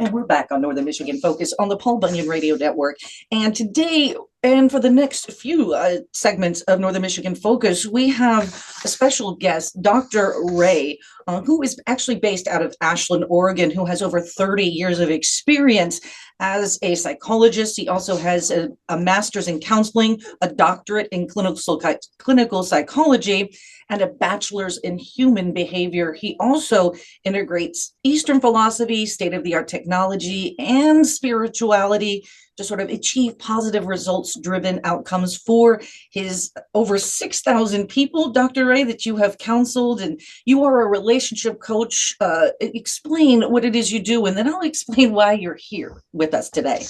And we're back on Northern Michigan Focus on the Paul Bunyan Radio Network. And today, and for the next few segments of Northern Michigan Focus, we have a special guest, Dr. Ray, who is actually based out of Ashland, Oregon, who has over 30 years of experience as a psychologist. He also has a master's in counseling, a doctorate in clinical psychology, and a bachelor's in human behavior. He also integrates Eastern philosophy, state-of-the-art technology, and spirituality to sort of achieve positive results-driven outcomes for his over 6,000 people, Dr. Ray, that you have counseled, and you are a relationship coach. Explain what it is you do, and then I'll explain why you're here with us today.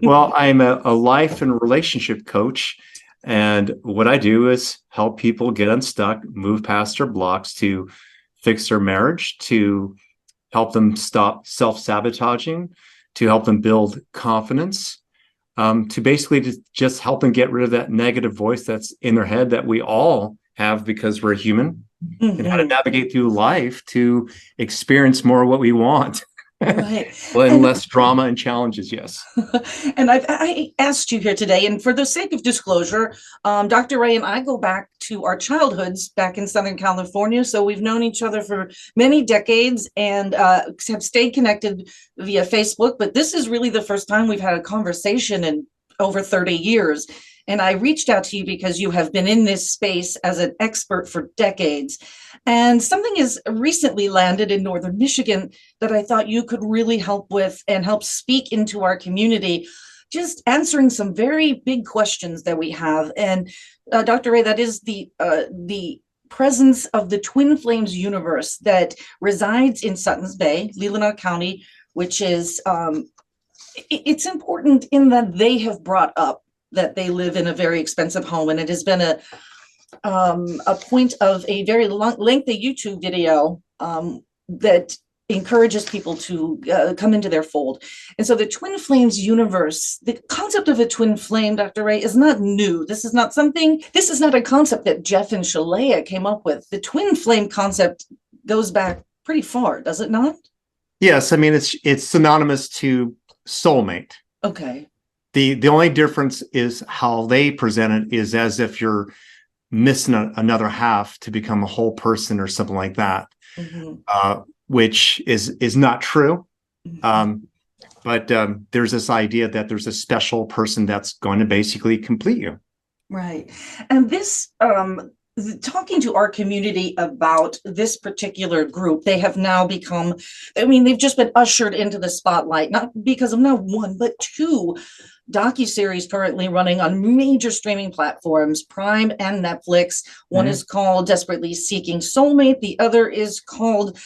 Well, I'm a life and relationship coach, and what I do is help people get unstuck, move past their blocks, to fix their marriage, to help them stop self-sabotaging, to help them build confidence, to basically just help them get rid of that negative voice that's in their head that we all have because we're human, and how to navigate through life to experience more of what we want. Right. And less drama and challenges, yes. And I asked you here today, and for the sake of disclosure, Dr. Ray and I go back to our childhoods back in Southern California. So we've known each other for many decades and have stayed connected via Facebook. But this is really the first time we've had a conversation in over 30 years. And I reached out to you because you have been in this space as an expert for decades. And something has recently landed in Northern Michigan that I thought you could really help with and help speak into our community, just answering some very big questions that we have. And Dr. Ray, that is the presence of the Twin Flames universe that resides in Suttons Bay, Leelanau County, which is, it's important in that they have brought up that they live in a very expensive home, and it has been a point of a very lengthy YouTube video that encourages people to come into their fold. And so the Twin Flames universe, the concept of a twin flame, Dr. Ray, is not new. This is not a concept that Jeff and Shaleia came up with. The twin flame concept goes back pretty far, does it not? Yes, I mean, it's synonymous to soulmate. Okay. The only difference is how they present it is as if you're missing another half to become a whole person or something like that, which is not true. But there's this idea that there's a special person that's going to basically complete you. Right. And this, talking to our community about this particular group, they have now become, they've just been ushered into the spotlight, not because of not one, but two docuseries currently running on major streaming platforms, Prime and Netflix. One is called Desperately Seeking Soulmate. The other is called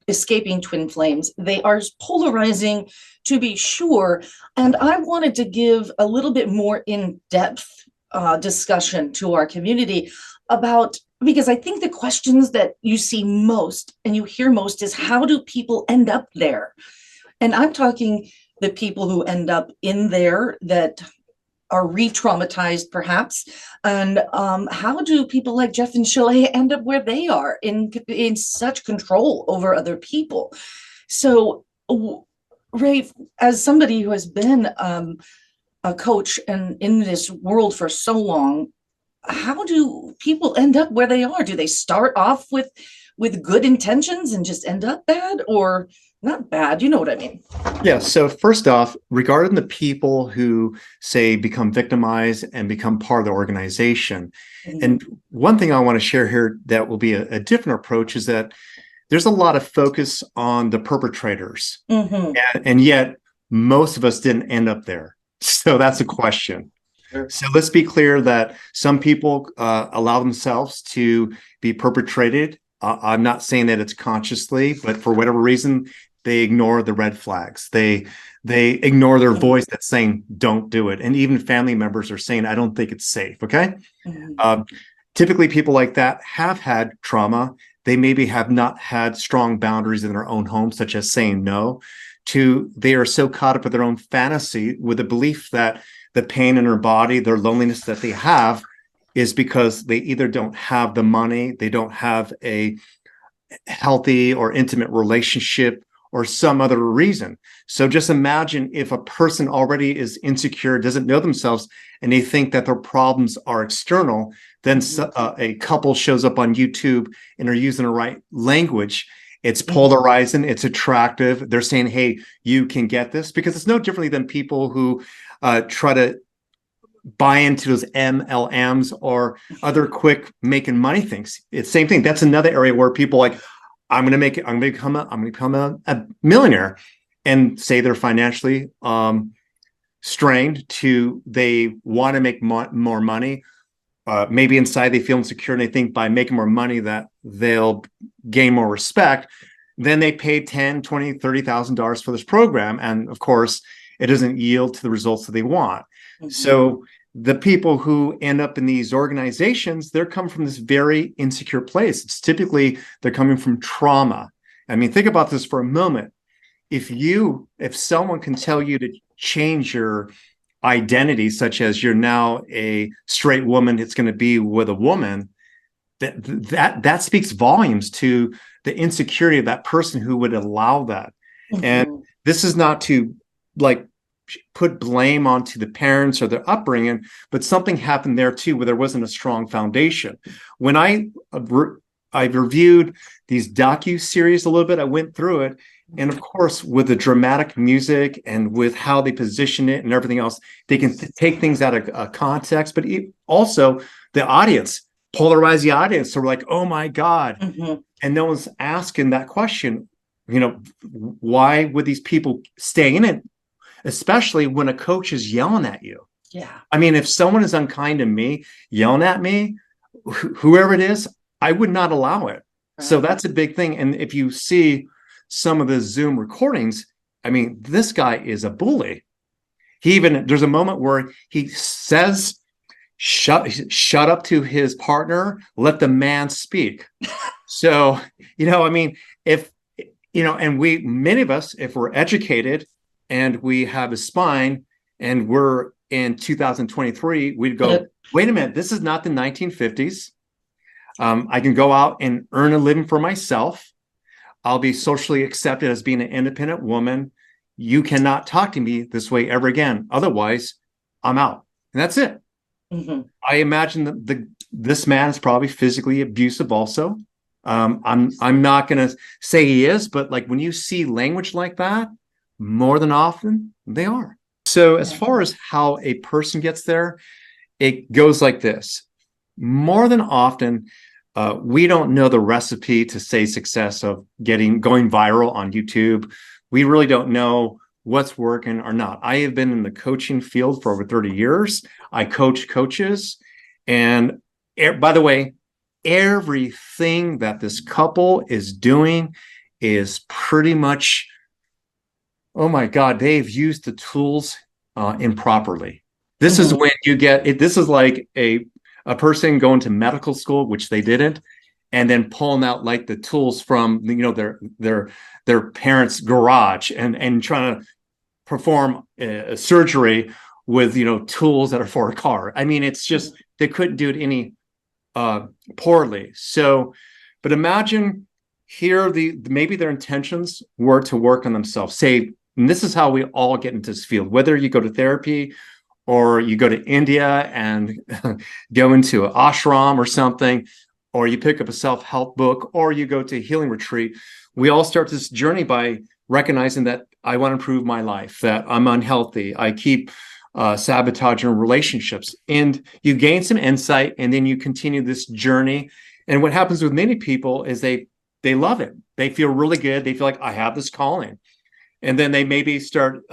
Escaping Twin Flames. They are polarizing, to be sure. And I wanted to give a little bit more in-depth discussion to our community about, because I think the questions that you see most and you hear most is, how do people end up there? And I'm talking the people who end up in there that are re-traumatized perhaps, and how do people like Jeff and Shaleia end up where they are in such control over other people? So Ray, as somebody who has been a coach and in this world for so long, how do people end up where they are? Do they start off with good intentions and just end up bad, or not bad? You know what I mean? Yeah. So first off, regarding the people who say become victimized and become part of the organization, and one thing I want to share here that will be a different approach is that there's a lot of focus on the perpetrators, and yet most of us didn't end up there. So that's a question. So let's be clear that some people allow themselves to be perpetrated. I'm not saying that it's consciously, but for whatever reason, they ignore the red flags. They ignore their voice that's saying, don't do it. And even family members are saying, I don't think it's safe. Okay. Typically, people like that have had trauma. They maybe have not had strong boundaries in their own home, such as saying no. They are so caught up with their own fantasy with the belief that the pain in their body, their loneliness that they have, is because they either don't have the money, they don't have a healthy or intimate relationship, or some other reason. So just imagine if a person already is insecure, doesn't know themselves, and they think that their problems are external, then a couple shows up on YouTube and are using the right language. It's polarizing, it's attractive. They're saying, hey, you can get this, because it's no differently than people who try to buy into those MLMs or other quick making money things. It's the same thing. That's another area where people like, I'm going to become a millionaire, and say they're financially strained they want to make more money. Maybe inside they feel insecure and they think by making more money that they'll gain more respect. Then they pay $10,000, $20,000, $30,000 for this program. And of course, it doesn't yield to the results that they want. So the people who end up in these organizations, they're coming from this very insecure place. It's typically they're coming from trauma. I mean, think about this for a moment. If someone can tell you to change your identity, such as you're now a straight woman, it's going to be with a woman, that speaks volumes to the insecurity of that person who would allow that. And this is not to like put blame onto the parents or their upbringing, but something happened there too, where there wasn't a strong foundation. When I reviewed these docuseries a little bit, I went through it. And of course, with the dramatic music and with how they position it and everything else, they can take things out of context, but also the audience, polarize the audience. So we're like, oh my God. And no one's asking that question, why would these people stay in it? Especially when a coach is yelling at you. Yeah. I mean, if someone is unkind to me, yelling at me, whoever it is, I would not allow it. Right. So that's a big thing. And if you see some of the Zoom recordings, I mean, this guy is a bully. There's a moment where he says, shut up to his partner, let the man speak. So, I mean, and many of us, if we're educated and we have a spine and we're in 2023, we'd go, wait a minute, this is not the 1950s. I can go out and earn a living for myself. I'll be socially accepted as being an independent woman. You cannot talk to me this way ever again. Otherwise, I'm out. And that's it. I imagine that this man is probably physically abusive also. I'm not going to say he is, but like when you see language like that, more than often they are. So as far as how a person gets there, it goes like this. More than often, we don't know the recipe to say success of going viral on YouTube. We really don't know what's working or not. I have been in the coaching field for over 30 years. I coach coaches. And by the way, everything that this couple is doing is pretty much, oh my God, they've used the tools improperly. This is when you get it. This is like a person going to medical school, which they didn't, and then pulling out like the tools from their parents' garage and trying to perform a surgery with tools that are for a car. I mean, it's just they couldn't do it any poorly. So, but imagine here maybe their intentions were to work on themselves. Say, and this is how we all get into this field, whether you go to therapy or you go to India and go into an ashram or something, or you pick up a self-help book, or you go to a healing retreat. We all start this journey by recognizing that I want to improve my life, that I'm unhealthy. I keep sabotaging relationships. And you gain some insight, and then you continue this journey. And what happens with many people is they love it. They feel really good. They feel like I have this calling. And then they maybe start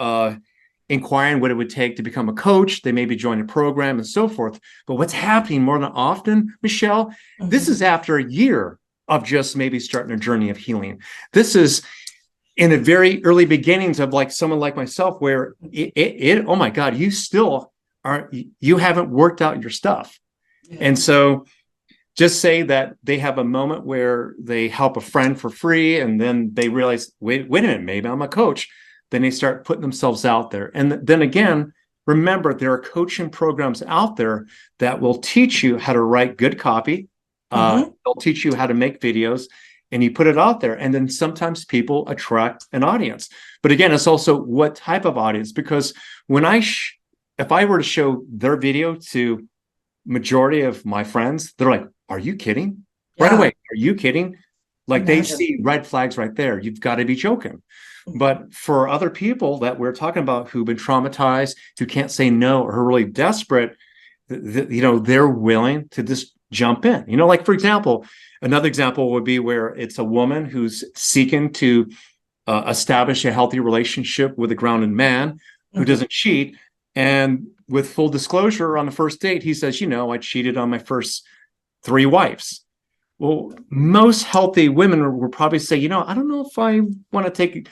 inquiring what it would take to become a coach. They maybe join a program and so forth. But what's happening more than often, Michelle, this is after a year of just maybe starting a journey of healing. This is in the very early beginnings of like someone like myself, where oh my God, you haven't worked out your stuff. And so just say that they have a moment where they help a friend for free, and then they realize, wait a minute, maybe I'm a coach. Then they start putting themselves out there. And then again, remember, there are coaching programs out there that will teach you how to write good copy. They'll teach you how to make videos. and you put it out there, and then sometimes people attract an audience. But again, it's also what type of audience, because when if I were to show their video to majority of my friends, they're like, are you kidding? Right away, are you kidding? Like they see red flags right there. You've got to be joking. But for other people that we're talking about who've been traumatized, who can't say no, or who are really desperate, they're willing to just jump in. Like, for example, another example would be where it's a woman who's seeking to establish a healthy relationship with a grounded man who doesn't cheat. And with full disclosure, on the first date, he says, I cheated on my first 3 wives. Well, most healthy women will probably say, I don't know if I want to take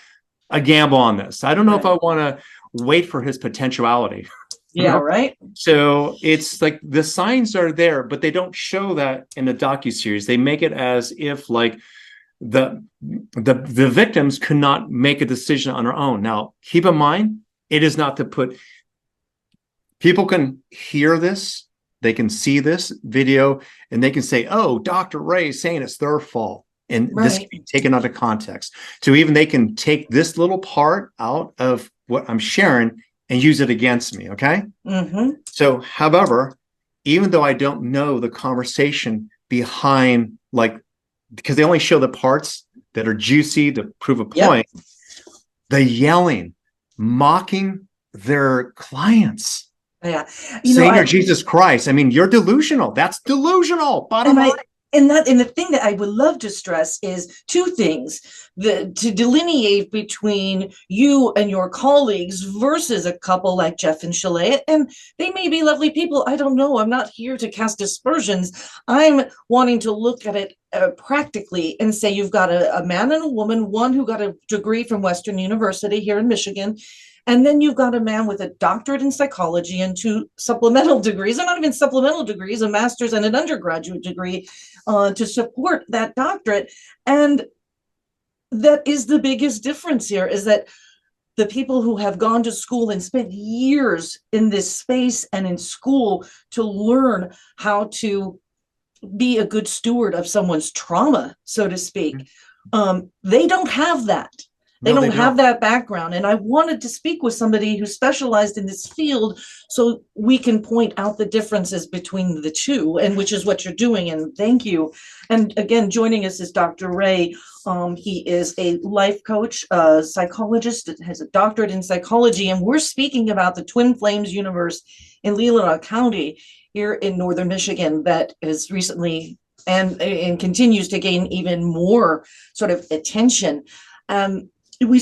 a gamble on this. I don't know if I want to wait for his potentiality. Yeah, right. So it's like the signs are there, but they don't show that in the docuseries. They make it as if like the victims could not make a decision on their own. Now, keep in mind, it is not to put people can hear this, they can see this video, and they can say, oh, Dr. Ray is saying it's their fault. And this can be taken out of context. So even they can take this little part out of what I'm sharing and use it against me, okay? So, however, even though I don't know the conversation behind, because they only show the parts that are juicy to prove a point, the yelling, mocking their clients. Yeah. Saying you're Jesus Christ. I mean, you're delusional. That's delusional. Bottom line. And the thing that I would love to stress is 2 things: to delineate between you and your colleagues versus a couple like Jeff and Shaleia. And they may be lovely people. I don't know. I'm not here to cast aspersions. I'm wanting to look at it practically and say you've got a man and a woman, one who got a degree from Western University here in Michigan. And then you've got a man with a doctorate in psychology and 2 supplemental degrees, or not even supplemental degrees, a master's and an undergraduate degree to support that doctorate. And that is the biggest difference here, is that the people who have gone to school and spent years in this space and in school to learn how to be a good steward of someone's trauma, so to speak, they don't have that. They don't have that background. And I wanted to speak with somebody who specialized in this field so we can point out the differences between the 2, and which is what you're doing. And thank you. And again, joining us is Dr. Ray. He is a life coach, a psychologist, has a doctorate in psychology. And we're speaking about the Twin Flames universe in Leelanau County here in northern Michigan that has recently and continues to gain even more sort of attention. You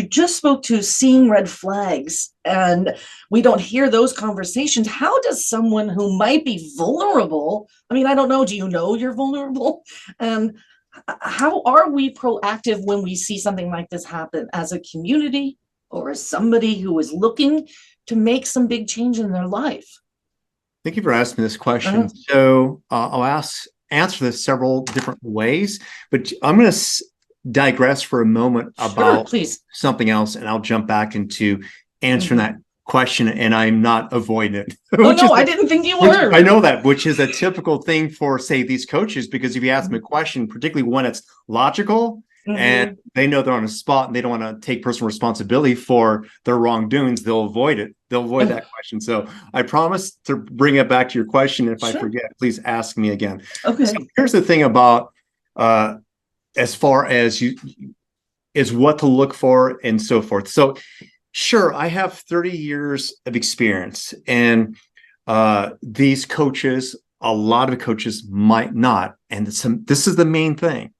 just spoke to seeing red flags, and we don't hear those conversations. How does someone who might be vulnerable, I mean, I don't know, do you know you're vulnerable? And how are we proactive when we see something like this happen as a community or as somebody who is looking to make some big change in their life? Thank you for asking this question. So I'll answer this several different ways, but I'm going to digress for a moment about something else, and I'll jump back into answering that question, and I'm not avoiding it. I didn't think you were. I know that, which is a typical thing for, say, these coaches, because if you ask them a question, particularly when it's logical and they know they're on a spot and they don't want to take personal responsibility for their wrongdoings, they'll avoid it. They'll avoid that question. So I promise to bring it back to your question. If I forget, please ask me again. Okay. So here's the thing about as far as is what to look for and so forth. So sure, I have 30 years of experience, and these coaches, a lot of coaches might not. And this is the main thing.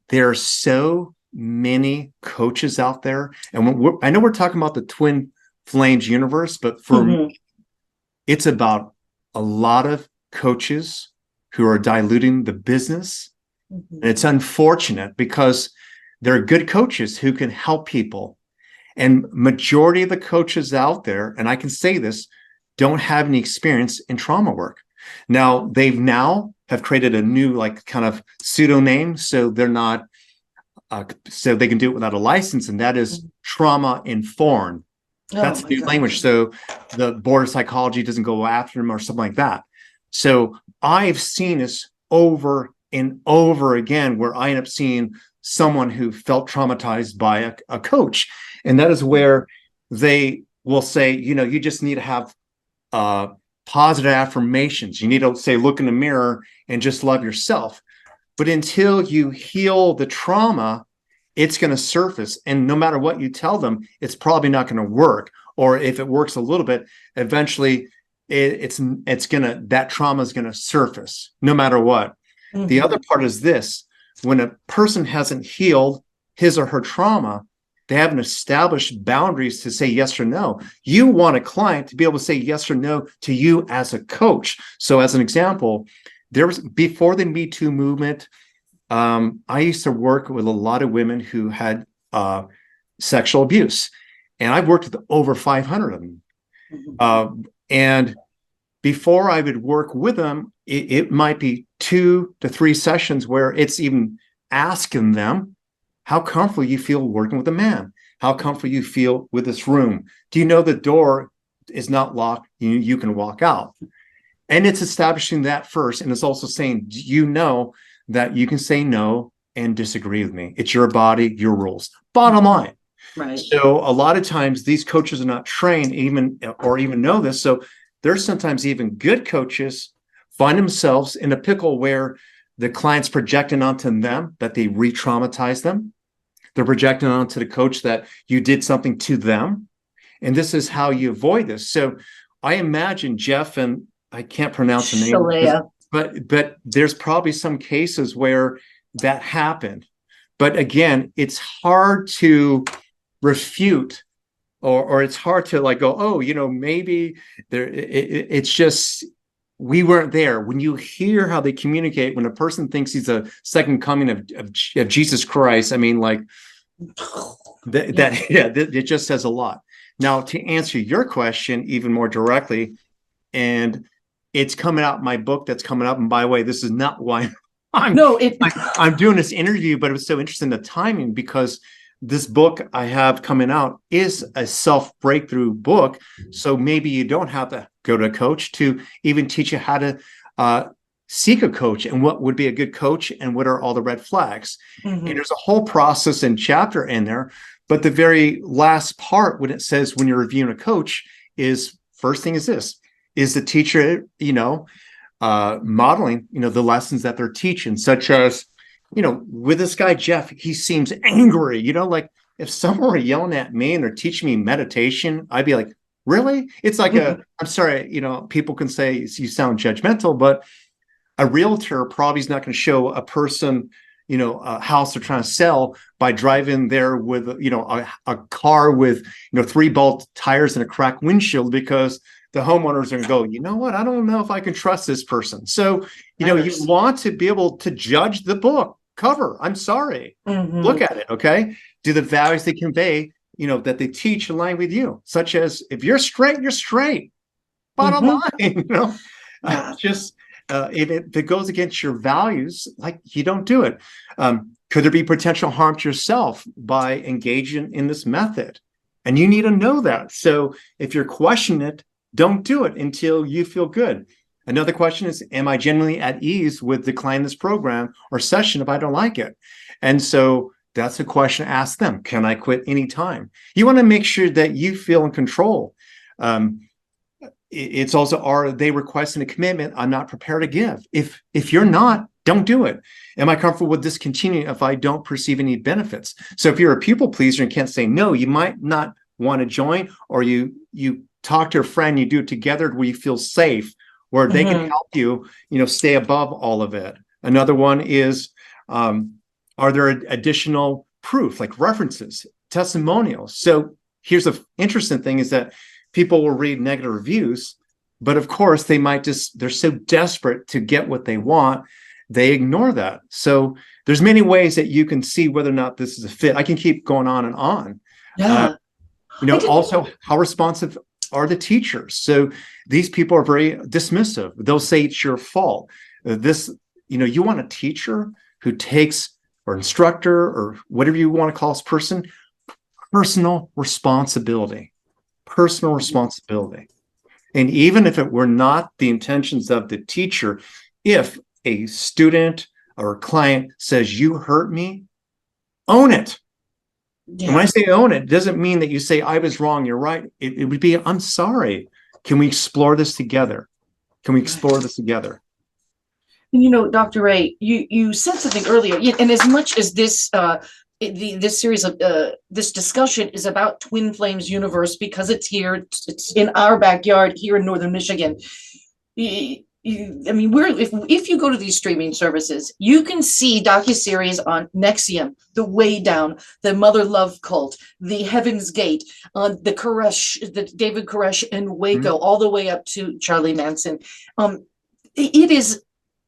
There are so many coaches out there. And I know we're talking about the Twin Flames universe, but for me, it's about a lot of coaches who are diluting the business. And it's unfortunate because there are good coaches who can help people. And majority of the coaches out there, and I can say this, don't have any experience in trauma work. Now, they've have created a new kind of pseudonym, so they're not, so they can do it without a license, and that is trauma informed. That's the new language. So the board of psychology doesn't go after them or something like that. So I've seen this over and over again where I end up seeing someone who felt traumatized by a coach. And that is where they will say, you just need to have positive affirmations. You need to say, look in the mirror and just love yourself. But until you heal the trauma, it's going to surface. And no matter what you tell them, it's probably not going to work. Or if it works a little bit, eventually that trauma is going to surface no matter what. Mm-hmm. The other part is this: when a person hasn't healed his or her trauma, they haven't established boundaries to say yes or no. You want a client to be able to say yes or no to you as a coach. So as an example, before the Me Too movement, I used to work with a lot of women who had sexual abuse, and I've worked with over 500 of them. Mm-hmm. And before I would work with them, it might be 2 to 3 sessions where it's even asking them how comfortable you feel working with a man, how comfortable you feel with this room. Do you know the door is not locked? You can walk out. And it's establishing that first. And it's also saying, you know that you can say no and disagree with me. It's your body, your rules. Bottom line. Right. So a lot of times these coaches are not trained even know this. So there's sometimes even good coaches find themselves in a pickle where the client's projecting onto them that they re-traumatize them. They're projecting onto the coach that you did something to them. And this is how you avoid this. So I imagine Jeff, and I can't pronounce the name, Shaleia. but there's probably some cases where that happened. But again, it's hard to refute, or it's hard to go, oh, maybe there. It's just, we weren't there. When you hear how they communicate, when a person thinks he's a second coming of Jesus Christ, I mean, it just says a lot. Now, to answer your question even more directly, and it's coming out in my book that's coming up. And by the way, this is not why I'm doing this interview, but it was so interesting, the timing, because this book I have coming out is a self-breakthrough book. So maybe you don't have to go to a coach to even teach you how to seek a coach and what would be a good coach and what are all the red flags. Mm-hmm. And there's a whole process and chapter in there. But the very last part, when it says when you're reviewing a coach, is first thing is this: is the teacher, modeling, the lessons that they're teaching, such as, with this guy, Jeff, he seems angry, if someone were yelling at me and they're teaching me meditation, I'd be like, really? It's like I'm sorry, people can say you sound judgmental, but a realtor probably is not going to show a person, a house they're trying to sell by driving there with, a car with, 3 bolt tires and a cracked windshield, because the homeowners are going to go, you know what? I don't know if I can trust this person. So, you want to be able to judge the book cover. I'm sorry. Mm-hmm. Look at it. Okay. Do the values they convey, that they teach align with you? Such as, if you're straight, you're straight. Bottom line, if it goes against your values, you don't do it. Could there be potential harm to yourself by engaging in this method? And you need to know that. So if you're questioning it, don't do it until you feel good. Another question is, am I genuinely at ease with declining this program or session if I don't like it? And so that's a question to ask them. Can I quit anytime? You want to make sure that you feel in control. It's also, are they requesting a commitment I'm not prepared to give? If you're not, don't do it. Am I comfortable with discontinuing if I don't perceive any benefits? So if you're a people pleaser and can't say no, you might not want to join, or you talk to a friend, you do it together where you feel safe, where they can help you, stay above all of it. Another one is, are there additional proof, like references, testimonials? So here's the interesting thing, is that people will read negative reviews, but of course they're so desperate to get what they want, they ignore that. So there's many ways that you can see whether or not this is a fit. I can keep going on and on. Yeah. Also, how responsive are the teachers? So these people are very dismissive. They'll say it's your fault. You want a teacher who takes, or instructor, or whatever you want to call this person, personal responsibility. And even if it were not the intentions of the teacher, if a student, or a client says you hurt me, own it. Yeah. And when I say own it, it doesn't mean that you say I was wrong, you're right. It would be, I'm sorry. Can we explore this together? Can we explore this together? Dr. Ray, you said something earlier, and as much as this series of this discussion is about Twin Flames universe because it's here, it's in our backyard here in northern Michigan. I mean, if you go to these streaming services, you can see docuseries on Nexium, The Way Down, the Mother Love Cult, the Heaven's Gate, the David Koresh and Waco, all the way up to Charlie Manson. It is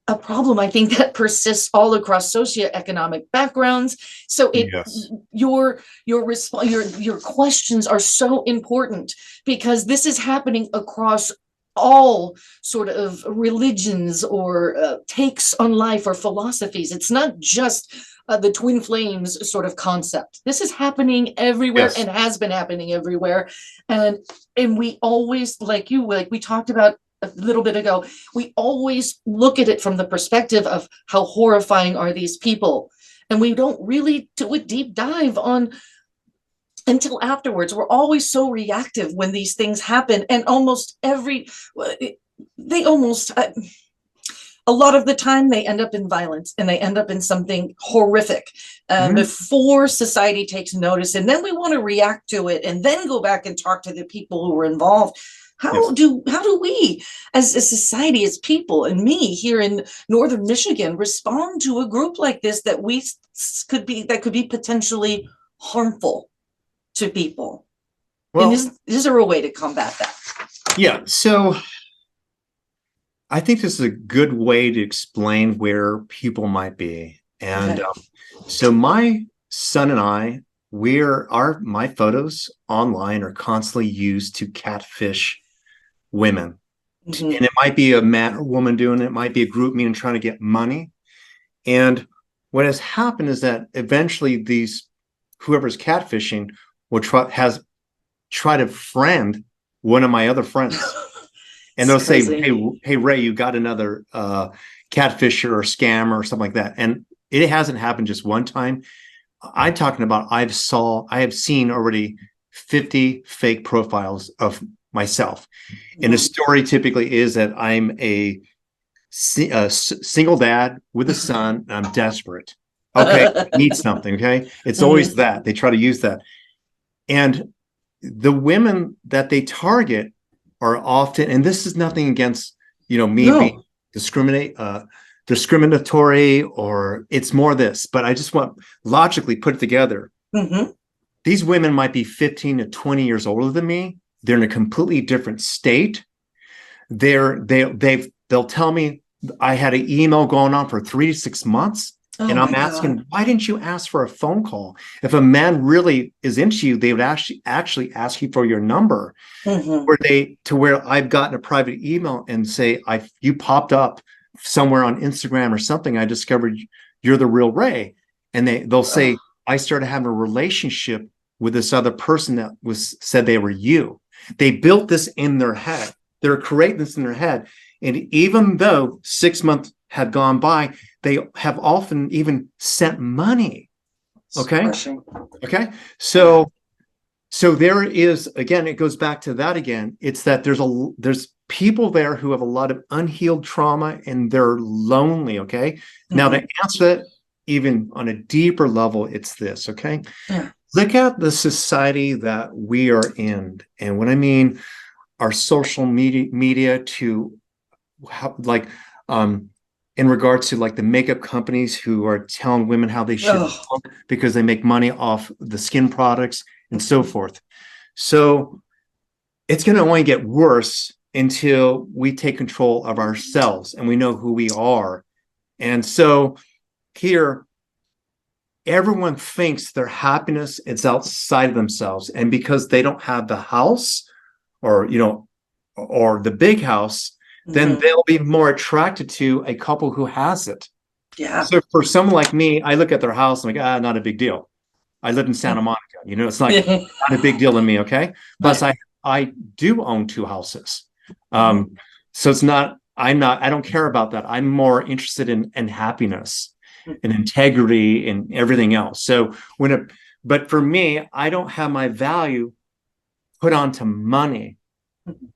a problem, I think, that persists all across socioeconomic backgrounds. So your questions are so important because this is happening across all sort of religions or takes on life or philosophies. It's not just the twin flames sort of concept. This is happening everywhere and has been happening everywhere. And we always, like we talked about a little bit ago, we always look at it from the perspective of how horrifying are these people. And we don't really do a deep dive on until afterwards. We're always so reactive when these things happen. And a lot of the time they end up in violence and they end up in something horrific before society takes notice. And then we want to react to it and then go back and talk to the people who were involved. How do we as a society, as people, and me here in northern Michigan respond to a group like this that could be potentially harmful to people? Well, and is there a way to combat that? Yeah, so I think this is a good way to explain where people might be. And so my son and I, my photos online are constantly used to catfish women. And it might be a man or woman doing it. It might be a group meeting trying to get money. And what has happened is that eventually whoever's catfishing will try to friend one of my other friends. And they'll say, hey, Ray, you got another catfisher or scammer or something like that. And it hasn't happened just one time. I'm talking about I have seen already 50 fake profiles of myself. And the story typically is that I'm a single dad with a son. And I'm desperate. Okay, I need something. Okay, it's always that they try to use that. And the women that they target are often, and this is nothing against me being discriminatory, or it's more this, but I just want logically put it together. These women might be 15 to 20 years older than me. They're in a completely different state. They'll tell me I had an email going on for 3 to 6 months. And I'm asking, why didn't you ask for a phone call? If a man really is into you, they would actually ask you for your number. Where I've gotten a private email and say, you popped up somewhere on Instagram or something. I discovered you're the real Ray. And they'll say, I started having a relationship with this other person that said they were you. They built this in their head. They're creating this in their head. And even though 6 months had gone by, they have often even sent money. Okay. So there is, again, it goes back to that again. It's that there's people there who have a lot of unhealed trauma and they're lonely. Okay. Now to answer that even on a deeper level, it's this. Okay. Look at the society that we are in. And what I mean, our social media to in regards to like the makeup companies who are telling women how they should look because they make money off the skin products and so forth. So it's going to only get worse until we take control of ourselves and we know who we are. And so here, everyone thinks their happiness is outside of themselves. And because they don't have the house or the big house, then they'll be more attracted to a couple who has it. Yeah. So for someone like me, I look at their house and I'm like, not a big deal. I live in Santa Monica. It's not a big deal to me. Okay. Plus I do own 2 houses. So it's not, I don't care about that. I'm more interested in happiness. and integrity and everything else. So but for me, I don't have my value put onto money.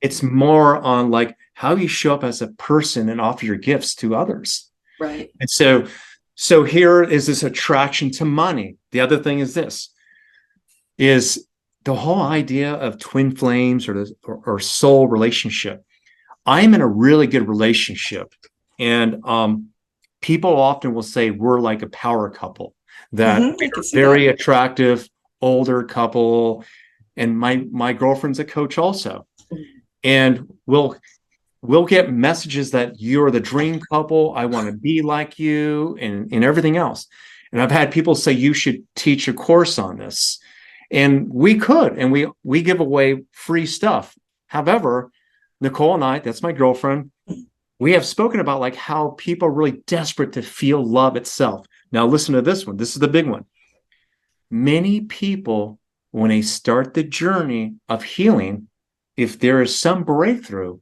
It's more on like how you show up as a person and offer your gifts to others. Right. And so here is this attraction to money. The other thing is this, is the whole idea of twin flames or soul relationship. I'm in a really good relationship, and people often will say we're like a power couple, that we're very attractive older couple, and my girlfriend's a coach also, and we'll get messages that you're the dream couple, I want to be like you, and everything else. And I've had people say you should teach a course on this, and we could, and we give away free stuff. However, Nicole and I, that's my girlfriend, we have spoken about like how people are really desperate to feel love itself. Now listen to this one. This is the big one. Many people, when they start the journey of healing, if there is some breakthrough,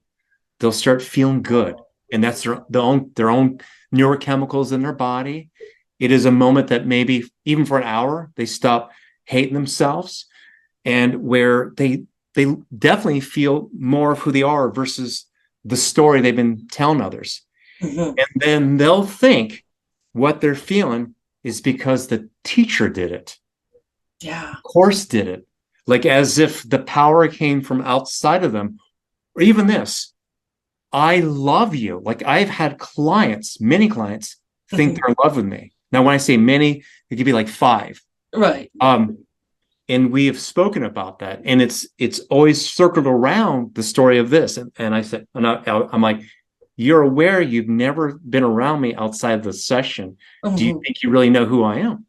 they'll start feeling good. And that's their own neurochemicals in their body. It is a moment that maybe even for an hour, they stop hating themselves, and where they definitely feel more of who they are versus the story they've been telling others. And then they'll think what they're feeling is because the teacher did it. Yeah. The course did it. Like as if the power came from outside of them. Or even this, I love you. Like I've had clients, many clients, think they're in love with me. Now, when I say many, it could be like 5. Right. And we have spoken about that, and it's always circled around the story of this. And I said, and I'm like, you're aware you've never been around me outside of the session. Do you think you really know who I am?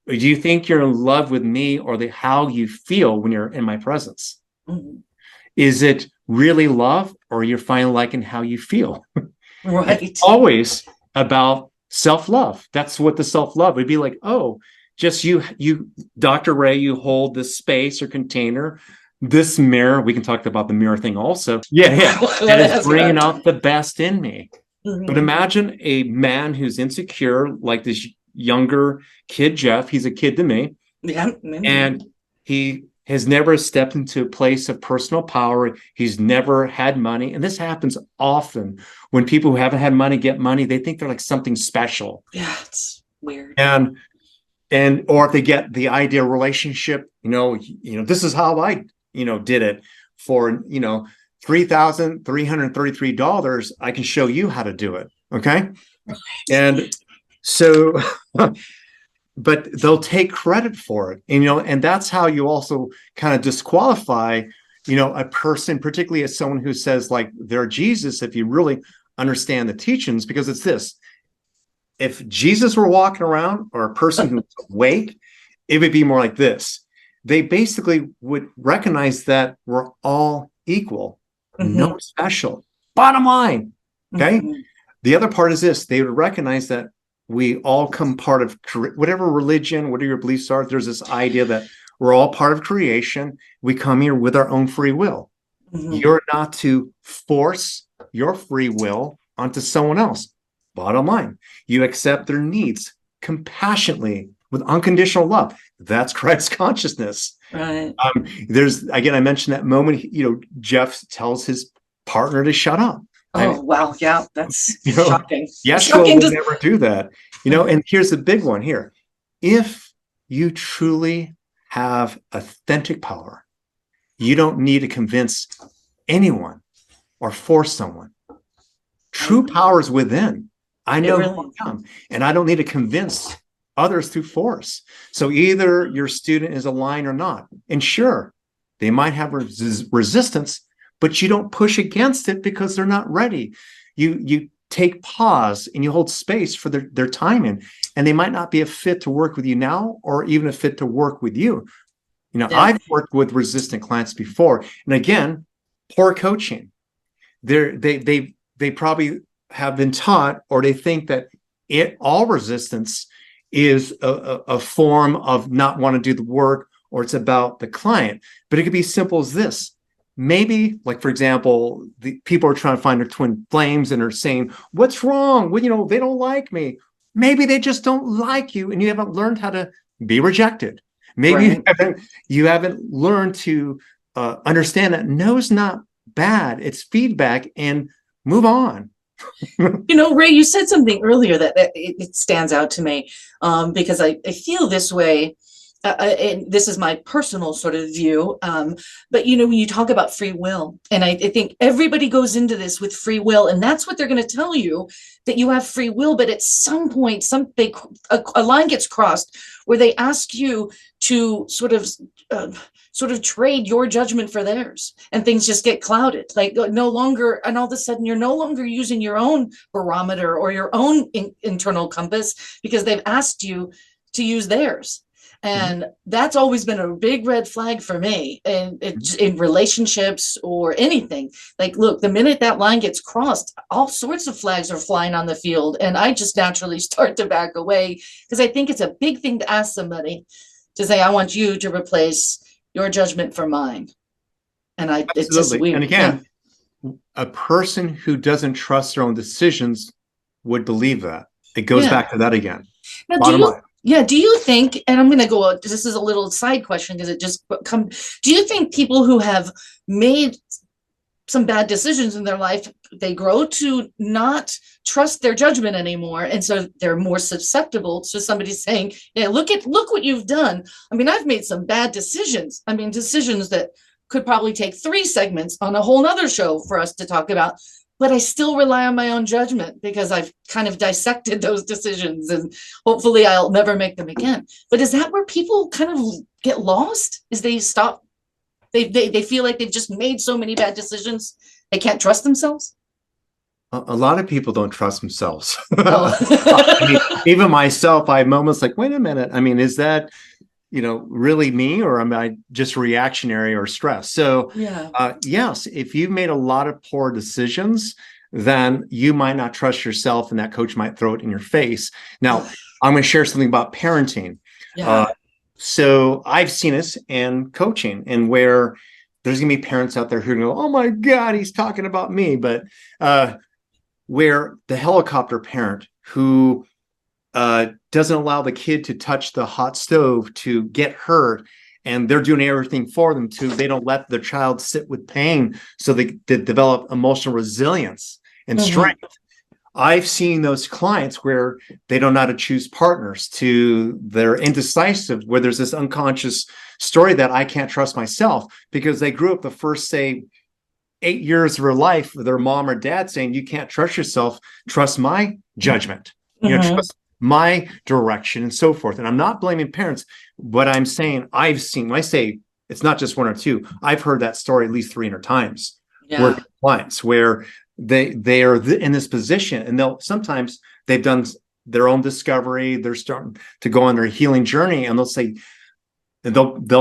Or do you think you're in love with me or how you feel when you're in my presence? Is it really love, or you're finally liking how you feel? Right. It's always about self-love. That's what the self-love would be like. Oh, just you, Dr. Ray, you hold this space or container, this mirror. We can talk about the mirror thing also. Yeah. And it's bringing out the best in me. But imagine a man who's insecure, like this younger kid, Jeff. He's a kid to me. Yeah. And he has never stepped into a place of personal power. He's never had money. And this happens often when people who haven't had money get money. They think they're like something special. Yeah, it's weird. And or if they get the ideal relationship, this is how I, did it for, $3,333. I can show you how to do it. Okay. And so, but they'll take credit for it. And that's how you also kind of disqualify, a person, particularly as someone who says like they're Jesus, if you really understand the teachings, because it's this. If Jesus were walking around, or a person who's awake, it would be more like this. They basically would recognize that we're all equal, no special. Bottom line, okay? The other part is this. They would recognize that we all come part of whatever religion, whatever your beliefs are. There's this idea that we're all part of creation. We come here with our own free will. You're not to force your free will onto someone else. Bottom line, you accept their needs compassionately with unconditional love. That's Christ consciousness. Right. Again, I mentioned that moment, Jeff tells his partner to shut up. Wow. Yeah. That's shocking. Yeshua would never do that. And here's the big one here. If you truly have authentic power, you don't need to convince anyone or force someone. True power is within. I know who I am, and I don't need to convince others through force. So either your student is aligned or not. And sure, they might have resistance, but you don't push against it because they're not ready. You take pause and you hold space for their timing, and they might not be a fit to work with you now, or even a fit to work with you. I've worked with resistant clients before, and again, poor coaching. They probably have been taught, or they think that all resistance is a form of not want to do the work, or it's about the client. But it could be simple as this. Maybe, like, for example, the people are trying to find their twin flames and are saying, what's wrong? Well, they don't like me. maybe they just don't like you and you haven't learned how to be rejected. Maybe Right. you haven't learned to understand that no is not bad. It's feedback, and move on. You know, Ray, you said something earlier that it stands out to me, because I feel this way. And this is my personal sort of view. But you know, when you talk about free will, and I think everybody goes into this with free will, and that's what they're going to tell you, that you have free will. But at some point, a line gets crossed where they ask you to sort of trade your judgment for theirs, and things just get clouded. Like no longer, and all of a sudden, you're no longer using your own barometer or your own internal compass, because they've asked you to use theirs. Mhm. And that's always been a big red flag for me, and in relationships or anything. Like, look, the minute that line gets crossed, all sorts of flags are flying on the field, and I just naturally start to back away, because I think it's a big thing to ask somebody to say, I want you to replace your judgment for mine. And it's just Absolutely. And weird. Yeah. again, a person who doesn't trust their own decisions would believe that. It goes Yeah. back to that again. Now, Bottom line. do you think, and I'm going to go, this is a little side question because it just come, do you think people who have made some bad decisions in their life, they grow to not trust their judgment anymore, and so they're more susceptible to somebody saying, yeah, look what you've done. I mean, I've made some bad decisions. I mean, decisions that could probably take 3 segments on a whole nother show for us to talk about, but I still rely on my own judgment because I've kind of dissected those decisions, and hopefully I'll never make them again. But is that where people kind of get lost? Is they stop, they feel like they've just made so many bad decisions, they can't trust themselves? A lot of people don't trust themselves. Oh. I mean, even myself, I have moments like, wait a minute. I mean, is that, really me, or am I just reactionary or stressed? So, Yeah. yes, if you've made a lot of poor decisions, then you might not trust yourself, and that coach might throw it in your face. Now, I'm going to share something about parenting. Yeah. So I've seen this in coaching, and where there's going to be parents out there who go, "Oh my God, he's talking about me," but where the helicopter parent who doesn't allow the kid to touch the hot stove to get hurt, and they're doing everything for them to, they don't let the child sit with pain so they develop emotional resilience and Mm-hmm. strength. I've seen those clients where they don't know how to choose partners, to they're indecisive, where there's this unconscious story that I can't trust myself, because they grew up the first, say, 8 years of their life with their mom or dad saying, you can't trust yourself, trust my judgment, Mm-hmm. trust my direction, and so forth. And I'm not blaming parents, but I'm saying I've seen, when I say it's not just 1 or 2, I've heard that story at least 300 times Yeah. with clients where they are in this position, and sometimes they've done their own discovery, they're starting to go on their healing journey, and they'll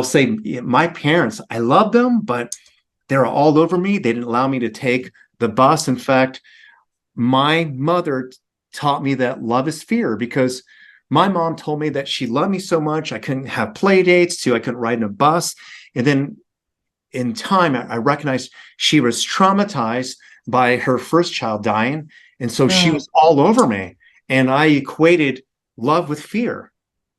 say, my parents, I love them, but they're all over me. They didn't allow me to take the bus. In fact, my mother taught me that love is fear, because my mom told me that she loved me so much I couldn't have play dates, I couldn't ride in a bus. And then in time, I recognized she was traumatized by her first child dying. And so she Mm. was all over me. And I equated love with fear,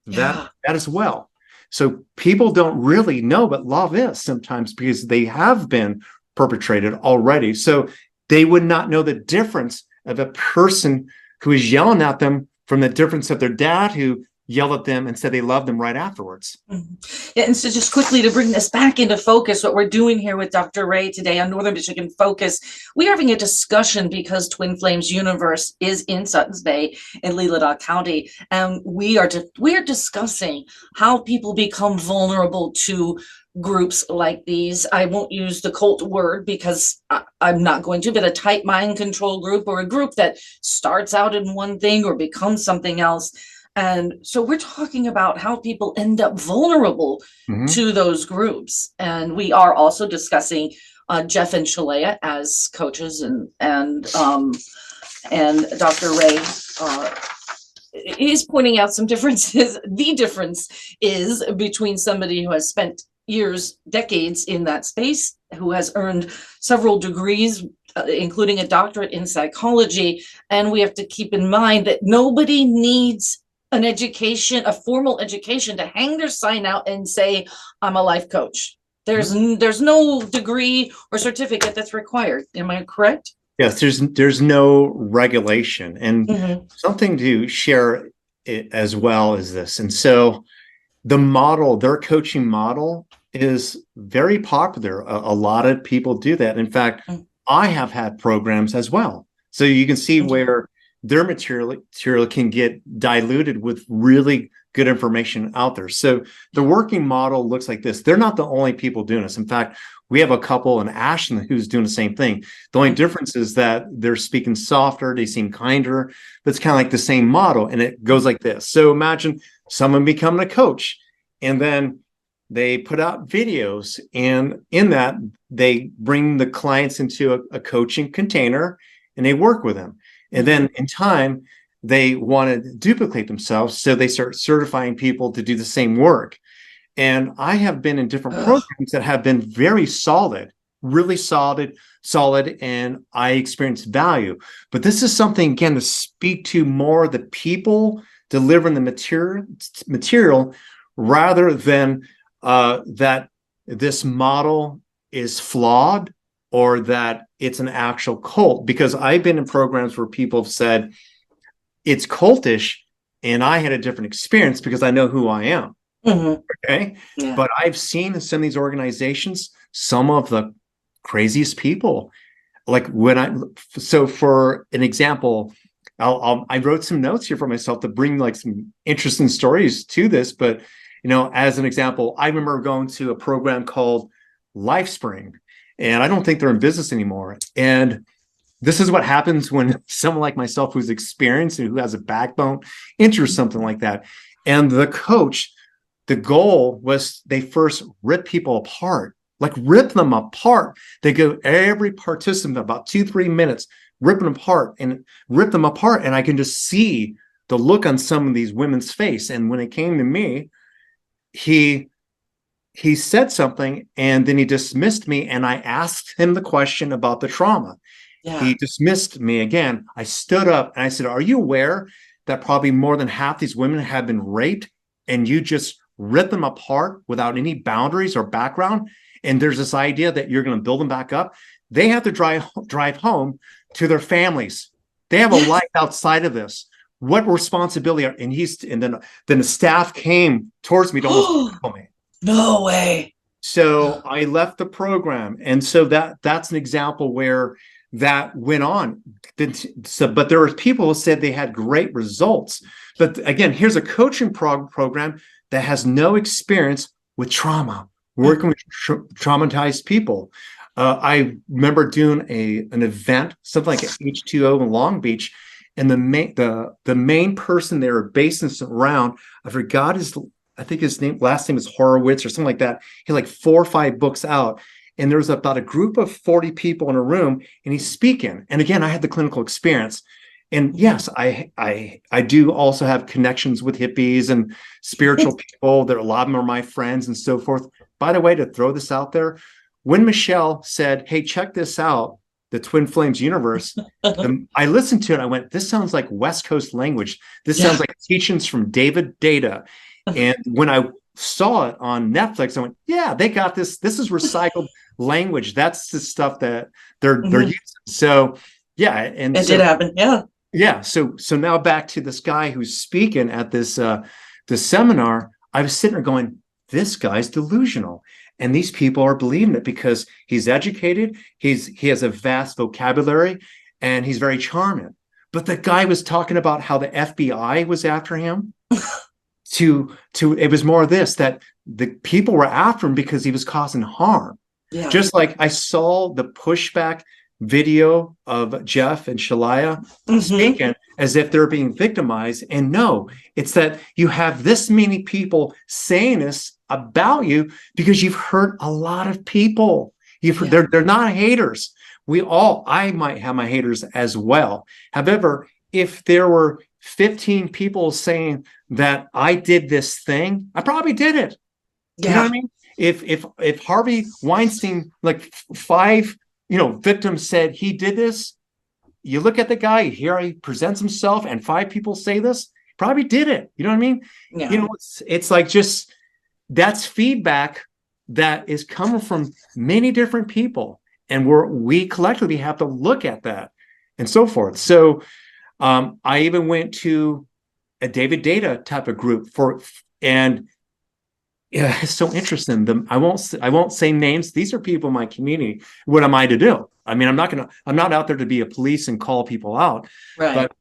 that Yeah. as well. So people don't really know what love is sometimes, because they have been perpetrated already. So they would not know the difference of a person who is yelling at them from the difference of their dad who yelled at them and said they loved them right afterwards. Mhm. Yeah, and so just quickly to bring this back into focus, what we're doing here with Dr. Ray today on Northern Michigan Focus, we are having a discussion because Twin Flames Universe is in Suttons Bay in Leelanau County, and we are discussing how people become vulnerable to groups like these. I won't use the cult word because I'm not going to, but a tight mind control group, or a group that starts out in one thing or becomes something else. And so we're talking about how people end up vulnerable Mhm. to those groups. And we are also discussing Jeff and Shaleia as coaches, and Dr. Ray is pointing out some differences. The difference is between somebody who has spent years, decades in that space, who has earned several degrees, including a doctorate in psychology. And we have to keep in mind that nobody needs an education, a formal education, to hang their sign out and say, I'm a life coach. There's no degree or certificate that's required. Am I correct? Yes, there's no regulation. And something to share it as well as this. And so the model, their coaching model, is very popular. A lot of people do that. In fact, I have had programs as well. So you can see where their material can get diluted with really good information out there. So the working model looks like this. They're not the only people doing this. In fact, we have a couple in Ashland who's doing the same thing. The only difference is that they're speaking softer, they seem kinder, but it's kind of like the same model. And it goes like this. So imagine someone becoming a coach, and then they put out videos, and in that they bring the clients into a coaching container and they work with them. And then in time, they want to duplicate themselves. So they start certifying people to do the same work. And I have been in different programs that have been very solid, really solid, and I experienced value. But this is something, again, to speak to more the people delivering the material rather than that this model is flawed or that it's an actual cult. Because I've been in programs where people have said it's cultish, and I had a different experience because I know who I am. Okay. Yeah. But I've seen in some of these organizations some of the craziest people. Like so for an example, I wrote some notes here for myself to bring like some interesting stories to this. But, as an example, I remember going to a program called LifeSpring, and I don't think they're in business anymore. And this is what happens when someone like myself, who's experienced and who has a backbone, enters something like that. And the coach, the goal was they first rip people apart, like rip them apart. They go every participant about 2-3 minutes, ripping them apart. And I can just see the look on some of these women's face. And when it came to me, he said something, and then he dismissed me. And I asked him the question about the trauma. Yeah. He dismissed me again. I stood up and I said, are you aware that probably more than half these women have been raped, and you just rip them apart without any boundaries or background? And there's this idea that you're going to build them back up. They have to drive home to their families. They have a life outside of this. What responsibility? And then the staff came towards me to almost kill me. No way. So I left the program. And so that's an example where that went on. But there were people who said they had great results. But again, here's a coaching program that has no experience with trauma, working with traumatized people. I remember doing an event, something like H2O in Long Beach, and the main person they were basing this around, I forgot I think his last name is Horowitz or something like that. He had like 4 or 5 books out, and there was about a group of 40 people in a room, and he's speaking. And again, I had the clinical experience. And yes, I do also have connections with hippies and spiritual people. There, a lot of them are my friends and so forth. By the way, to throw this out there, when Michelle said, hey, check this out, the Twin Flames universe, I listened to it. I went, this sounds like West Coast language. This sounds like teachings from David Data. And when I saw it on Netflix, I went, yeah, they got this. This is recycled language. That's the stuff that they're using. So yeah. And it did happen. Yeah. Yeah. So now back to this guy who's speaking at this seminar. I was sitting there going, this guy's delusional. And these people are believing it because he's educated, he has a vast vocabulary, and he's very charming. But the guy was talking about how the FBI was after him. It was more of this, that the people were after him because he was causing harm. Yeah. Just like I saw the pushback video of Jeff and Shaleia speaking as if they're being victimized. And no, it's that you have this many people saying this about you because you've hurt a lot of people. They're not haters. I might have my haters as well. However, if there were 15 people saying that I did this thing, I probably did it. Yeah. You know what I mean? If Harvey Weinstein, like five, victims said he did this, you look at the guy, here he presents himself, and five people say this, probably did it. You know what I mean? Yeah. It's like just that's feedback that is coming from many different people, and we collectively have to look at that and so forth. So I even went to a David Data type of group and yeah, it's so interesting. I won't say names. These are people in my community. What am I to do? I mean, I'm not out there to be a police and call people out. Right. But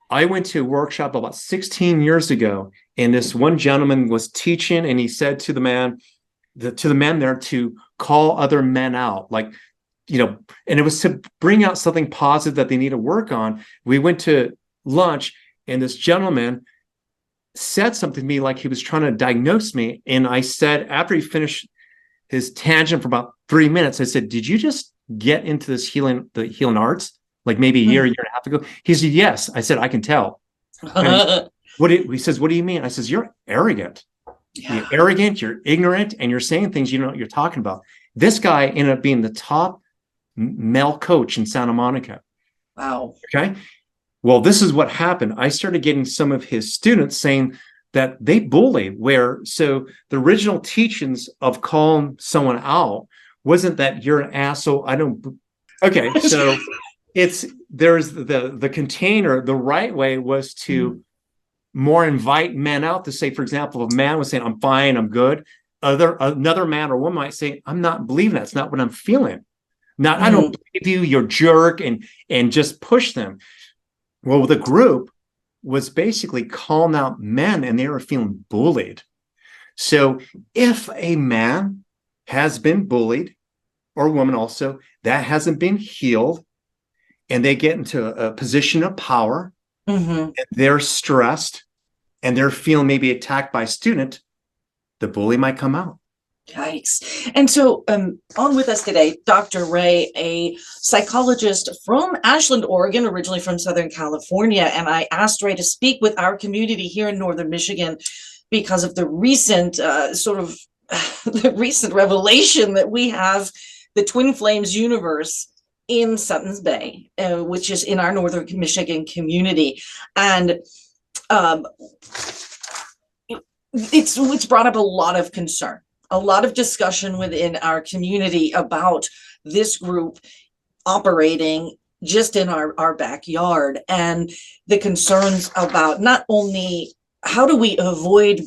I went to a workshop about 16 years ago, and this one gentleman was teaching, and he said to the men there to call other men out, like, and it was to bring out something positive that they need to work on. We went to lunch, and this gentleman said something to me like he was trying to diagnose me. And I said, after he finished his tangent for about 3 minutes, I said, did you just get into the healing arts? Like maybe a year and a half ago? He said, yes. I said, I can tell. He says, what do you mean? I says, you're arrogant. Yeah. You're arrogant, you're ignorant, and you're saying things you know what you're talking about. This guy ended up being the top male coach in Santa Monica. Wow. Okay. Well, this is what happened. I started getting some of his students saying that they bully, so the original teachings of calling someone out wasn't that you're an asshole. Okay. So there's the container. The right way was to more invite men out to say, for example, if a man was saying, I'm fine, I'm good. Another man or woman might say, I'm not believing that. It's not what I'm feeling. I don't believe you, you're a jerk, and just push them. Well, the group was basically calling out men, and they were feeling bullied. So if a man has been bullied, or a woman also, that hasn't been healed, and they get into a position of power, and they're stressed, and they're feeling maybe attacked by a student, the bully might come out. Yikes. And so on with us today, Dr. Ray, a psychologist from Ashland, Oregon, originally from Southern California. And I asked Ray to speak with our community here in Northern Michigan because of the recent the recent revelation that we have the Twin Flames universe in Suttons Bay, which is in our Northern Michigan community. And it's brought up a lot of concern. A lot of discussion within our community about this group operating just in our backyard, and the concerns about not only how do we avoid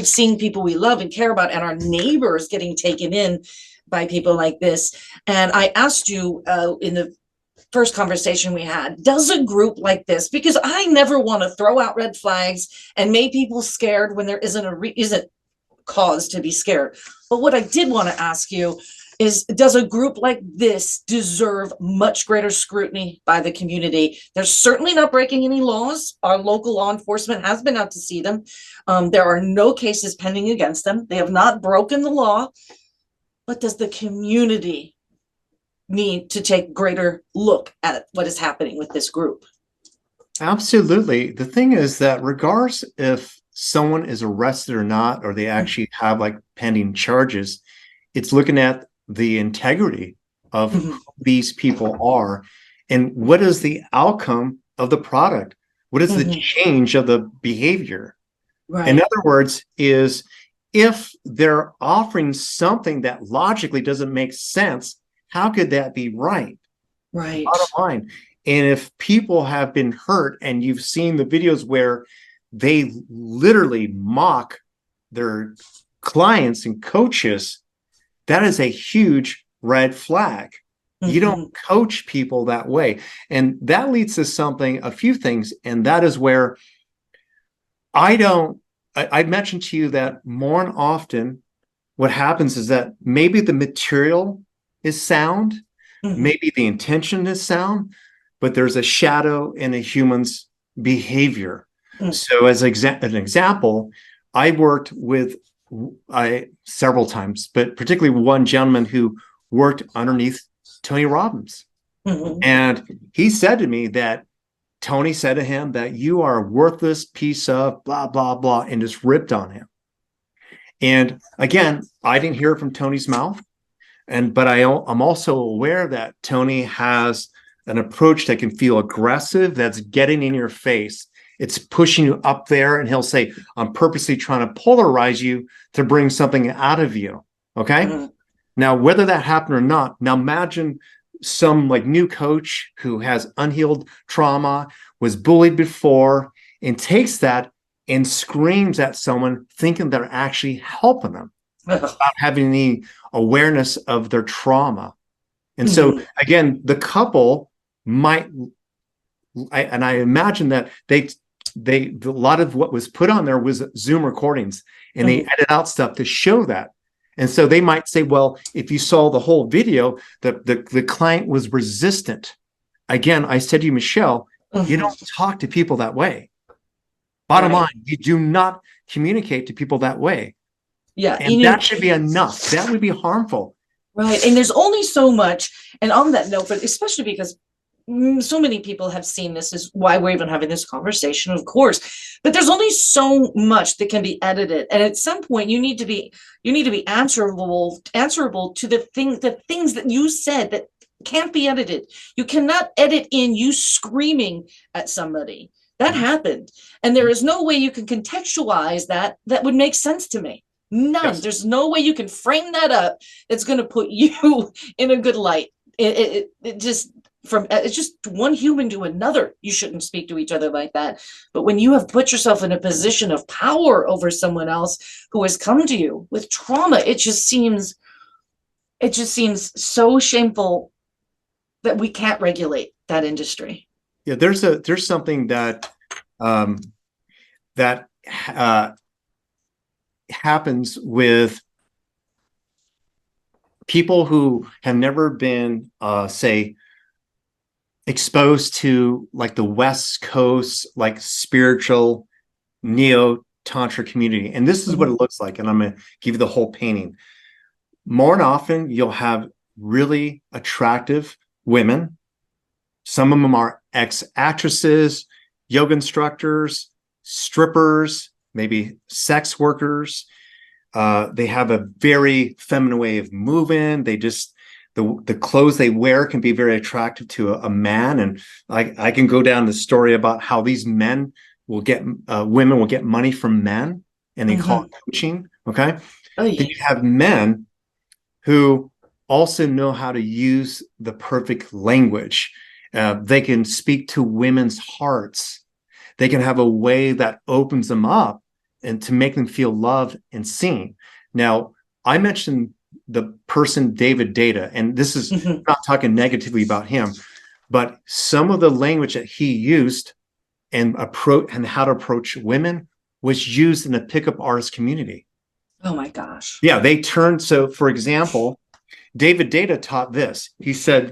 seeing people we love and care about and our neighbors getting taken in by people like this. And I asked you in the first conversation we had, does a group like this, because I never want to throw out red flags and make people scared when there isn't cause to be scared. But what I did want to ask you is, does a group like this deserve much greater scrutiny by the community? They're certainly not breaking any laws. Our local law enforcement has been out to see them. There are no cases pending against them. They have not broken the law. But does the community need to take greater look at what is happening with this group? Absolutely. The thing is that regardless if someone is arrested or not, or they actually have like pending charges, it's looking at the integrity of who these people are and what is the outcome of the product. What is the change of the behavior? Right. In other words, is if they're offering something that logically doesn't make sense, how could that be right? Right. Bottom line. And if people have been hurt, and you've seen the videos where they literally mock their clients and coaches, that is a huge red flag. You don't coach people that way. And that leads to a few things. And that is where I mentioned to you that more and often what happens is that maybe the material is sound, maybe the intention is sound, but there's a shadow in a human's behavior. So as an example, I worked with several times, but particularly one gentleman who worked underneath Tony Robbins. And he said to me that Tony said to him that you are a worthless piece of blah, blah, blah, and just ripped on him. And again, I didn't hear it from Tony's mouth. But I'm also aware that Tony has an approach that can feel aggressive, that's getting in your face. It's pushing you up there, and he'll say, I'm purposely trying to polarize you to bring something out of you. Okay. Mm-hmm. Now, whether that happened or not, now imagine some like new coach who has unhealed trauma, was bullied before, and takes that and screams at someone thinking they're actually helping them without having any awareness of their trauma. And so again, the couple might, I imagine that they a lot of what was put on there was Zoom recordings, and they edit out stuff to show that. And so they might say, well, if you saw the whole video, the client was resistant. Again, I said to you, Michelle, you don't talk to people that way. Bottom line, you do not communicate to people that way. Yeah. And that should be enough. That would be harmful. Right. And there's only so much. And on that note, but especially because so many people have seen this, is why we're even having this conversation, of course. But there's only so much that can be edited. And at some point you need to be answerable to the things that you said that can't be edited. You cannot edit in you screaming at somebody. That happened. And there is no way you can contextualize that would make sense to me. None. Yes. There's no way you can frame that up that's going to put you in a good light. It's just one human to another. You shouldn't speak to each other like that. But when you have put yourself in a position of power over someone else who has come to you with trauma, it just seems so shameful that we can't regulate that industry. Yeah, there's something that happens with people who have never been, say, exposed to like the West Coast, like spiritual neo-tantra community. And this is what it looks like. And I'm going to give you the whole painting. More than often, you'll have really attractive women. Some of them are ex-actresses, yoga instructors, strippers, maybe sex workers. They have a very feminine way of moving. They just, the clothes they wear can be very attractive to a man. And I can go down the story about how these men will get, women will get money from men, and they call it coaching. Okay. Oh, yeah. Then you have men who also know how to use the perfect language. They can speak to women's hearts. They can have a way that opens them up and to make them feel loved and seen. Now, I mentioned the person, David Data, and this is not talking negatively about him, but some of the language that he used and how to approach women was used in the pickup artist community. Oh my gosh. Yeah, they turned. So for example, David Data taught this. He said,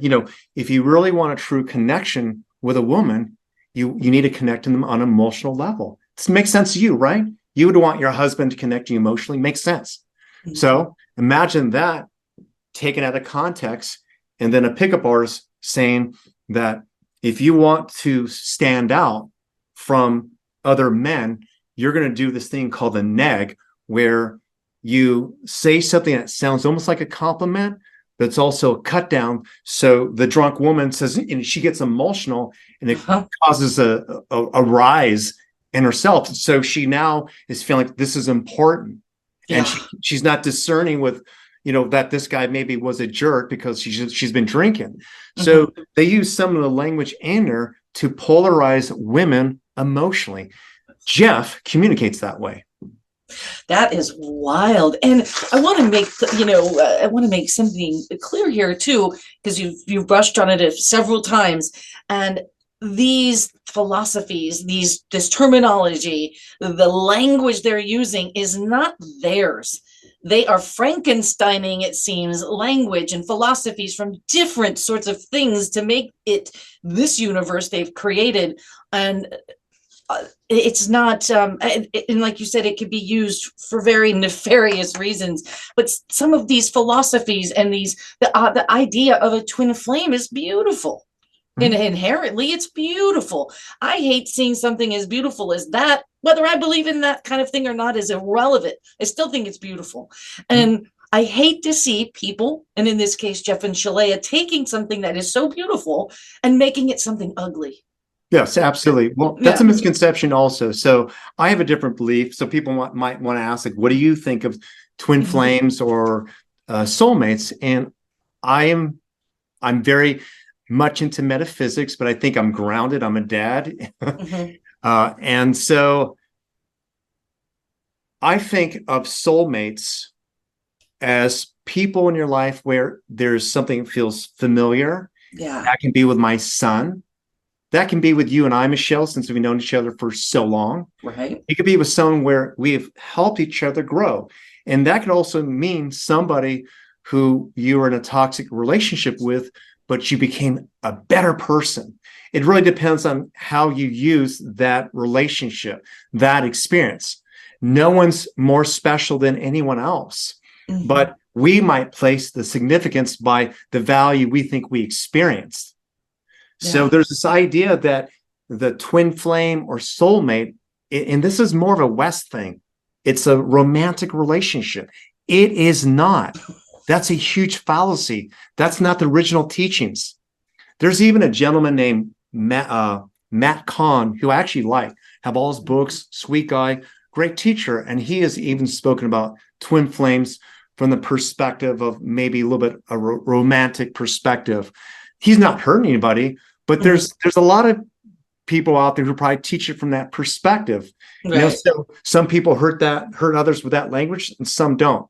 if you really want a true connection with a woman, you need to connect them on an emotional level. This makes sense to you, right? You would want your husband to connect you emotionally. Makes sense. So imagine that taken out of context, and then a pickup artist saying that if you want to stand out from other men, you're going to do this thing called the neg, where you say something that sounds almost like a compliment, but it's also a cut down. So the drunk woman says, and she gets emotional, and it causes a rise in herself. So she now is feeling like this is important. Yeah. And she's not discerning with, that this guy maybe was a jerk because she's been drinking. So they use some of the language in there to polarize women emotionally. Jeff communicates that way. That is wild. And I want to make something clear here too, because you've brushed on it several times. And these philosophies, this terminology, the language they're using is not theirs. They are Frankensteining, it seems, language and philosophies from different sorts of things to make it this universe they've created. And it's not, and like you said, it could be used for very nefarious reasons. But some of these philosophies and the idea of a twin flame is beautiful. And inherently, it's beautiful. I hate seeing something as beautiful as that. Whether I believe in that kind of thing or not is irrelevant. I still think it's beautiful. And I hate to see people, and in this case, Jeff and Shaleia, taking something that is so beautiful and making it something ugly. Yes, absolutely. Well, that's a misconception also. So I have a different belief. So people might want to ask, like, what do you think of twin flames or soulmates? And I'm very much into metaphysics, but I think I'm grounded. I'm a dad. And so I think of soulmates as people in your life where there's something that feels familiar. Yeah. That can be with my son. That can be with you and I, Michelle, since we've known each other for so long. Right. It could be with someone where we've helped each other grow. And that could also mean somebody who you were in a toxic relationship with, but you became a better person. It really depends on how you use that relationship, that experience. No one's more special than anyone else, but we might place the significance by the value we think we experienced. So there's this idea that the twin flame or soulmate, and this is more of a West thing, it's a romantic relationship. It is not. That's a huge fallacy. That's not the original teachings. There's even a gentleman named Matt Kahn, who I actually like, have all his books, sweet guy, great teacher. And he has even spoken about twin flames from the perspective of maybe a little bit a romantic perspective. He's not hurting anybody, but there's a lot of people out there who probably teach it from that perspective. Right. You know, so some people hurt others with that language and some don't.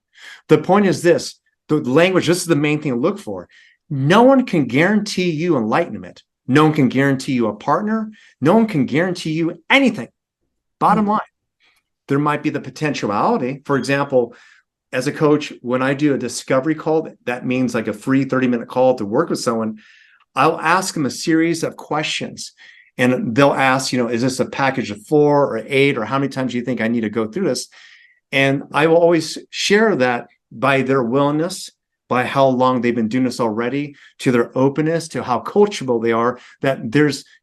The point is this, the language, this is the main thing to look for. No one can guarantee you enlightenment. No one can guarantee you a partner. No one can guarantee you anything. Bottom line, there might be the potentiality. For example, as a coach, when I do a discovery call, that means like a free 30-minute call to work with someone, I'll ask them a series of questions. And they'll ask, is this a package of 4 or 8, or how many times do you think I need to go through this? And I will always share that by their willingness, by how long they've been doing this already, to their openness, to how coachable they are, that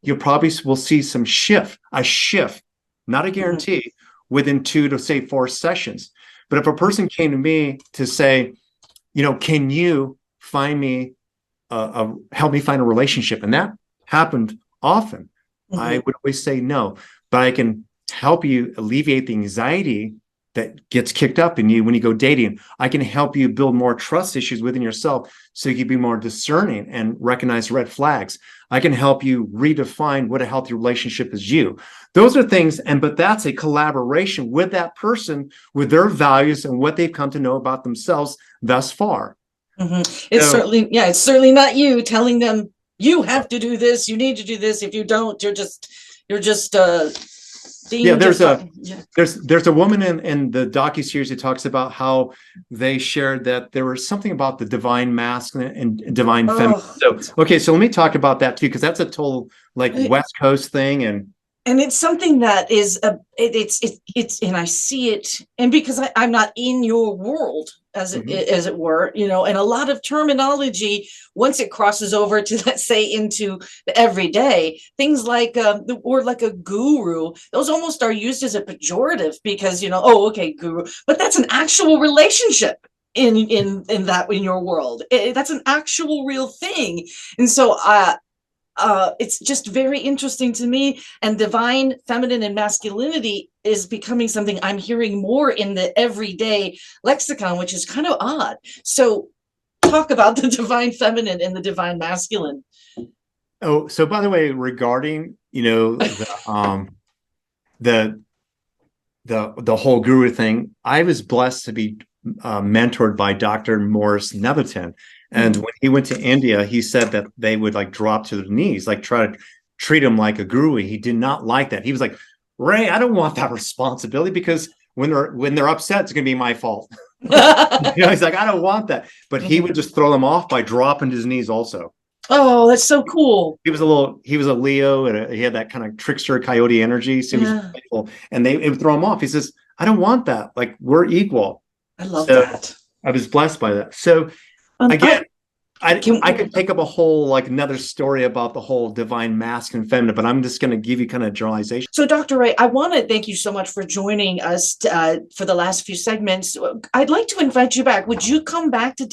you probably will see a shift, not a guarantee, within 2 to say 4 sessions. But if a person came to me to say, can you find me, help me find a relationship? And that happened often. I would always say no, but I can help you alleviate the anxiety that gets kicked up in you when you go dating. I can help you build more trust issues within yourself so you can be more discerning and recognize red flags. I can help you redefine what a healthy relationship is you. Those are things, but that's a collaboration with that person, with their values and what they've come to know about themselves thus far. It's certainly not you telling them you have to do this, you need to do this. If you don't, you're just there's a woman in the docuseries who talks about how they shared that there was something about the divine masculine and divine feminine. So let me talk about that too, because that's a total West Coast thing, and it's something that is it's and I see it, and because I'm not in your world as it were, and a lot of terminology, once it crosses over to, let's say, into the everyday, things like the word like a guru, those almost are used as a pejorative because, guru, but that's an actual relationship in your world. That's an actual real thing. And so it's just very interesting to me, and divine feminine and masculinity is becoming something I'm hearing more in the everyday lexicon, which is kind of odd. So talk about the divine feminine and the divine masculine. Oh, so by the way, regarding, the whole guru thing, I was blessed to be mentored by Dr. Morris Neviton. And when he went to India, he said that they would drop to their knees, try to treat him like a guru. He did not like that. He was like, Ray, I don't want that responsibility, because when they're upset, it's going to be my fault. He's like, I don't want that. But he would just throw them off by dropping to his knees also. Oh, that's so cool. He was a Leo, and he had that kind of trickster coyote energy. So he was playful, and it would throw him off. He says, I don't want that. We're equal. I love that. I was blessed by that. So again, I could take up a whole, like, another story about the whole divine masculine and feminine, but I'm just going to give you kind of a generalization. So, Dr. Ray, I want to thank you so much for joining us for the last few segments. I'd like to invite you back. Would you come back to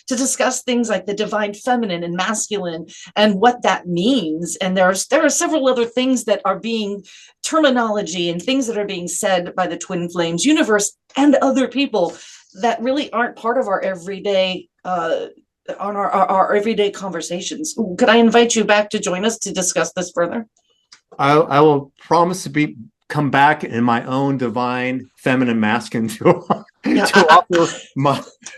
discuss things like the divine feminine and masculine and what that means? And there are several other things that are being terminology and things that are being said by the Twin Flames universe and other people that really aren't part of our everyday on our everyday conversations. Could I invite you back to join us to discuss this further? I will promise to come back in my own divine feminine masculine to offer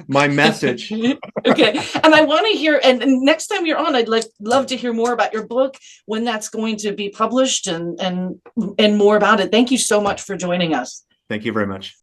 my message. Okay, and I want to hear. And next time you're on, I'd love to hear more about your book, when that's going to be published, and more about it. Thank you so much for joining us. Thank you very much.